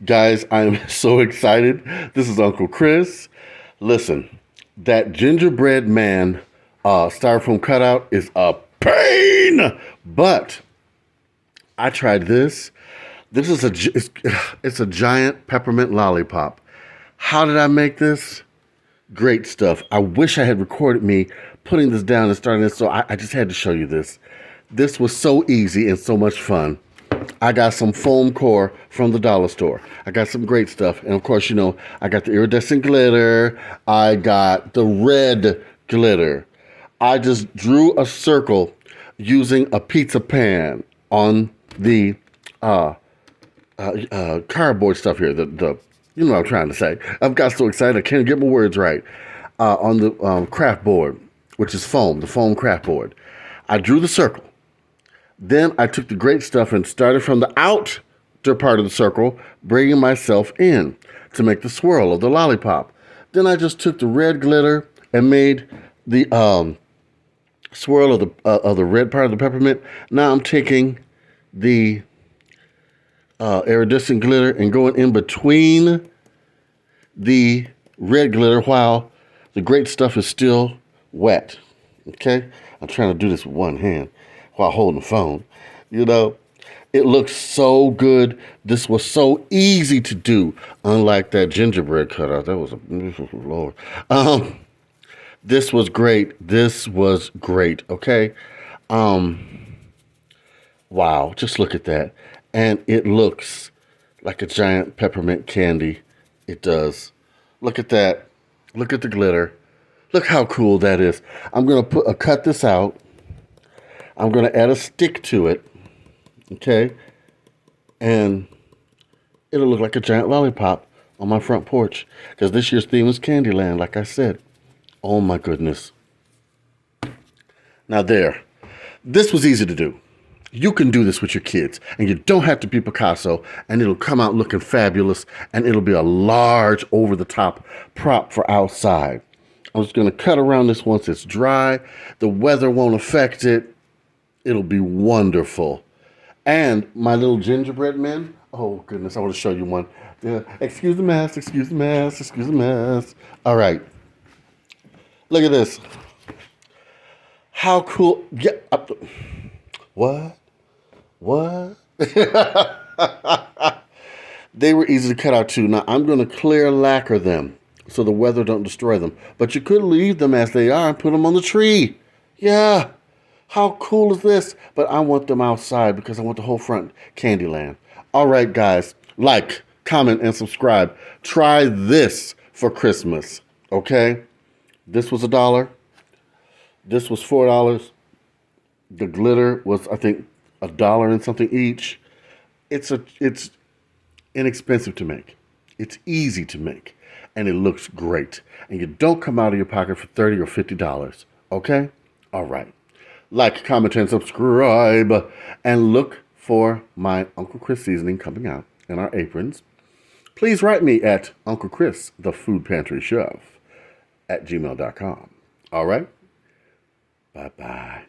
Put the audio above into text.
Guys, I'm so excited. This is Uncle Chris. Listen, that gingerbread man styrofoam cutout is a pain, but I tried this. This is it's a giant peppermint lollipop. How did I make this? Great stuff. I wish I had recorded me putting this down and starting this, so I just had to show you this. This was so easy and so much fun. I got some foam core from the dollar store. I got some great stuff. And of course, you know, I got the iridescent glitter. I got the red glitter. I just drew a circle using a pizza pan on the cardboard stuff here. You know what I'm trying to say. I've got so excited I can't get my words right. On the craft board, which is foam, the foam craft board. I drew the circle. Then I took the great stuff and started from the outer part of the circle, bringing myself in to make the swirl of the lollipop. Then I just took the red glitter and made the swirl of the red part of the peppermint. Now I'm taking the iridescent glitter and going in between the red glitter while the great stuff is still wet. Okay? I'm trying to do this with one hand while holding the phone. You know, it looks so good. This was so easy to do, unlike that gingerbread cutout. That was a Lord. This was great. This was great. Okay. Wow. Just look at that. And it looks like a giant peppermint candy. It does. Look at that. Look at the glitter. Look how cool that is. I'm going to cut this out. I'm going to add a stick to it, okay? And it'll look like a giant lollipop on my front porch because this year's theme is Candyland, like I said. Oh, my goodness. Now there. This was easy to do. You can do this with your kids, and you don't have to be Picasso, and it'll come out looking fabulous, and it'll be a large, over-the-top prop for outside. I'm just going to cut around this once it's dry. The weather won't affect it. It'll be wonderful. And my little gingerbread men, oh goodness, I want to show you one. Excuse the mess, excuse the mess, excuse the mess. All right. Look at this. How cool. Yeah. What? They were easy to cut out too. Now I'm going to clear lacquer them so the weather don't destroy them. But you could leave them as they are and put them on the tree. Yeah. How cool is this? But I want them outside because I want the whole front Candyland. All right, guys. Like, comment, and subscribe. Try this for Christmas. Okay? This was $1. This was $4. The glitter was, I think, $1 and something each. It's inexpensive to make. It's easy to make. And it looks great. And you don't come out of your pocket for $30 or $50. Okay? All right. Like, comment, and subscribe. And look for my Uncle Chris seasoning coming out in our aprons. Please write me at Uncle Chris, the Food Pantry Chef, @gmail.com. All right? Bye-bye.